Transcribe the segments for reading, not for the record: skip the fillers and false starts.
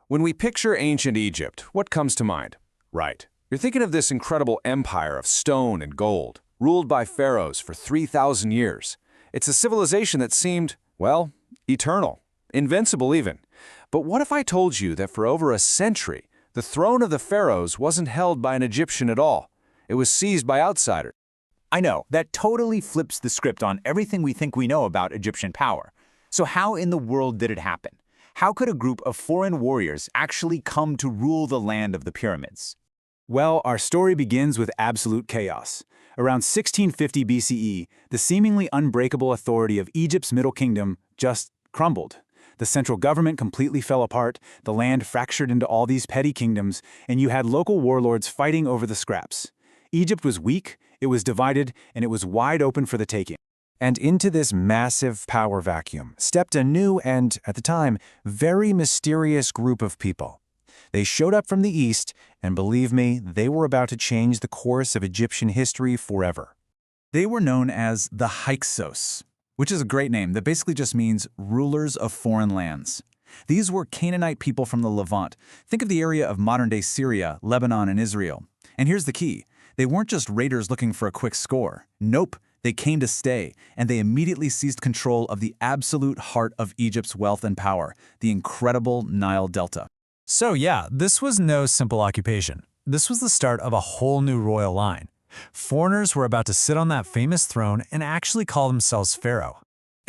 When we picture ancient Egypt, what comes to mind? Right. You're thinking of this incredible empire of stone and gold, ruled by pharaohs for 3,000 years. It's a civilization that seemed, well, eternal, invincible even. But what if I told you that for over a century, the throne of the pharaohs wasn't held by an Egyptian at all? It was seized by outsiders. I know, that totally flips the script on everything we think we know about Egyptian power. So how in the world did it happen? How could a group of foreign warriors actually come to rule the land of the pyramids? Well, our story begins with absolute chaos. Around 1650 BCE, the seemingly unbreakable authority of Egypt's Middle Kingdom just crumbled. The central government completely fell apart, the land fractured into all these petty kingdoms, and you had local warlords fighting over the scraps. Egypt was weak, it was divided, and it was wide open for the taking. And into this massive power vacuum stepped a new and, at the time, very mysterious group of people. They showed up from the east, and believe me, they were about to change the course of Egyptian history forever. They were known as the Hyksos, which is a great name that basically just means rulers of foreign lands. These were Canaanite people from the Levant. Think of the area of modern-day Syria, Lebanon, and Israel. And here's the key. They weren't just raiders looking for a quick score. Nope, they came to stay, and they immediately seized control of the absolute heart of Egypt's wealth and power, the incredible Nile Delta. So yeah, this was no simple occupation. This was the start of a whole new royal line. Foreigners were about to sit on that famous throne and actually call themselves pharaoh.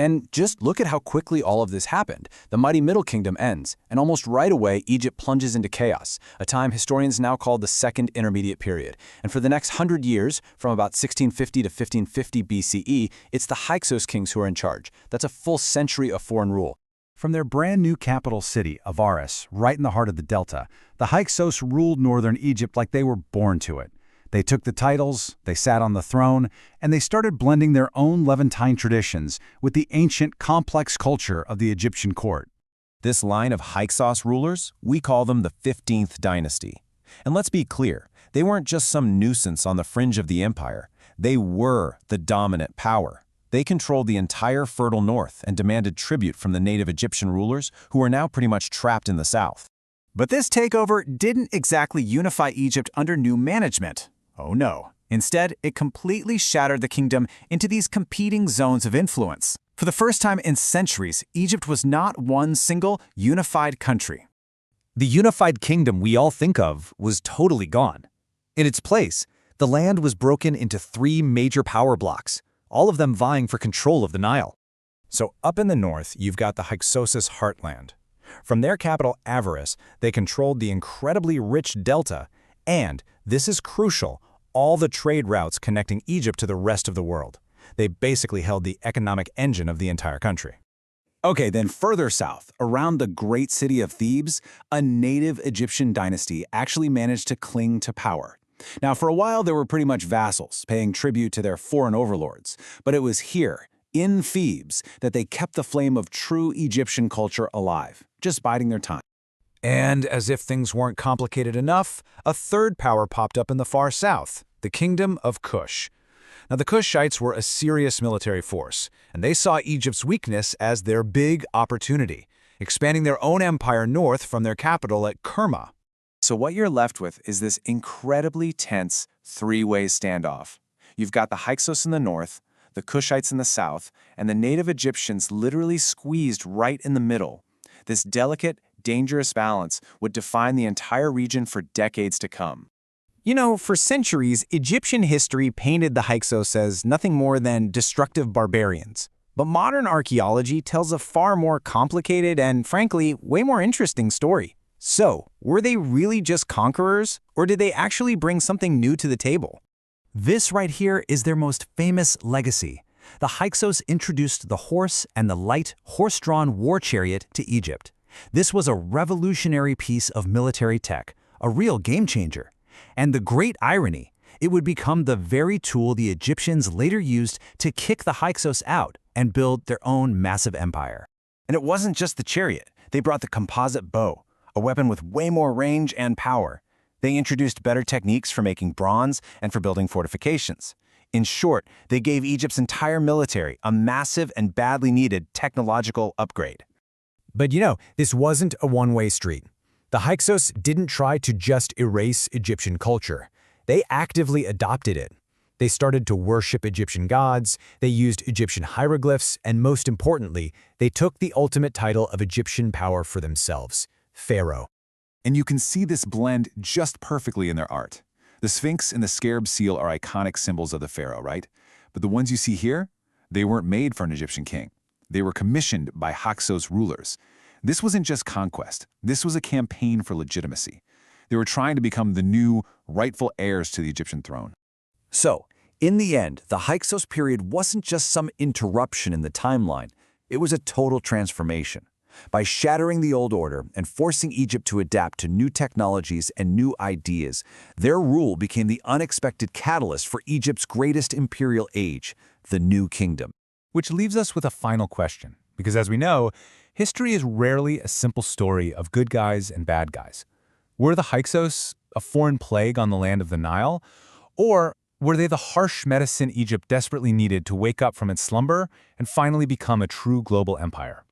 And just look at how quickly all of this happened. The mighty Middle Kingdom ends, and almost right away, Egypt plunges into chaos, a time historians now call the Second Intermediate Period. And for the next 100 years, from about 1650 to 1550 BCE, it's the Hyksos kings who are in charge. That's a full century of foreign rule. From their brand new capital city, Avaris, right in the heart of the Delta, the Hyksos ruled northern Egypt like they were born to it. They took the titles, they sat on the throne, and they started blending their own Levantine traditions with the ancient, complex culture of the Egyptian court. This line of Hyksos rulers, we call them the 15th Dynasty. And let's be clear, they weren't just some nuisance on the fringe of the empire. They were the dominant power. They controlled the entire fertile north and demanded tribute from the native Egyptian rulers who were now pretty much trapped in the south. But this takeover didn't exactly unify Egypt under new management. Oh no. Instead, it completely shattered the kingdom into these competing zones of influence. For the first time in centuries, Egypt was not one single, unified country. The unified kingdom we all think of was totally gone. In its place, the land was broken into 3 major power blocks, all of them vying for control of the Nile. So up in the north, you've got the Hyksos heartland. From their capital, Avaris, they controlled the incredibly rich delta, and, this is crucial, all the trade routes connecting Egypt to the rest of the world. They basically held the economic engine of the entire country. Okay, then further south, around the great city of Thebes, a native Egyptian dynasty actually managed to cling to power. Now, for a while, they were pretty much vassals, paying tribute to their foreign overlords. But it was here, in Thebes, that they kept the flame of true Egyptian culture alive, just biding their time. And as if things weren't complicated enough, a third power popped up in the far south, the Kingdom of Kush. Now, the Kushites were a serious military force, and they saw Egypt's weakness as their big opportunity, expanding their own empire north from their capital at Kerma. So what you're left with is this incredibly tense three-way standoff. You've got the Hyksos in the north, the Kushites in the south, and the native Egyptians literally squeezed right in the middle. This delicate, dangerous balance would define the entire region for decades to come. You know, for centuries, Egyptian history painted the Hyksos as nothing more than destructive barbarians. But modern archaeology tells a far more complicated and, frankly, way more interesting story. So, were they really just conquerors, or did they actually bring something new to the table? This right here is their most famous legacy. The Hyksos introduced the horse and the light, horse-drawn war chariot to Egypt. This was a revolutionary piece of military tech, a real game-changer. And the great irony, it would become the very tool the Egyptians later used to kick the Hyksos out and build their own massive empire. And it wasn't just the chariot. They brought the composite bow, a weapon with way more range and power. They introduced better techniques for making bronze and for building fortifications. In short, they gave Egypt's entire military a massive and badly needed technological upgrade. But you know, this wasn't a one-way street. The Hyksos didn't try to just erase Egyptian culture. They actively adopted it. They started to worship Egyptian gods, they used Egyptian hieroglyphs, and most importantly, they took the ultimate title of Egyptian power for themselves, Pharaoh. And you can see this blend just perfectly in their art. The Sphinx and the scarab seal are iconic symbols of the pharaoh, right? But the ones you see here, they weren't made for an Egyptian king. They were commissioned by Hyksos rulers. This wasn't just conquest. This was a campaign for legitimacy. They were trying to become the new, rightful heirs to the Egyptian throne. So, in the end, the Hyksos period wasn't just some interruption in the timeline. It was a total transformation. By shattering the old order and forcing Egypt to adapt to new technologies and new ideas, their rule became the unexpected catalyst for Egypt's greatest imperial age, the New Kingdom. Which leaves us with a final question, because as we know, history is rarely a simple story of good guys and bad guys. Were the Hyksos a foreign plague on the land of the Nile, or were they the harsh medicine Egypt desperately needed to wake up from its slumber and finally become a true global empire?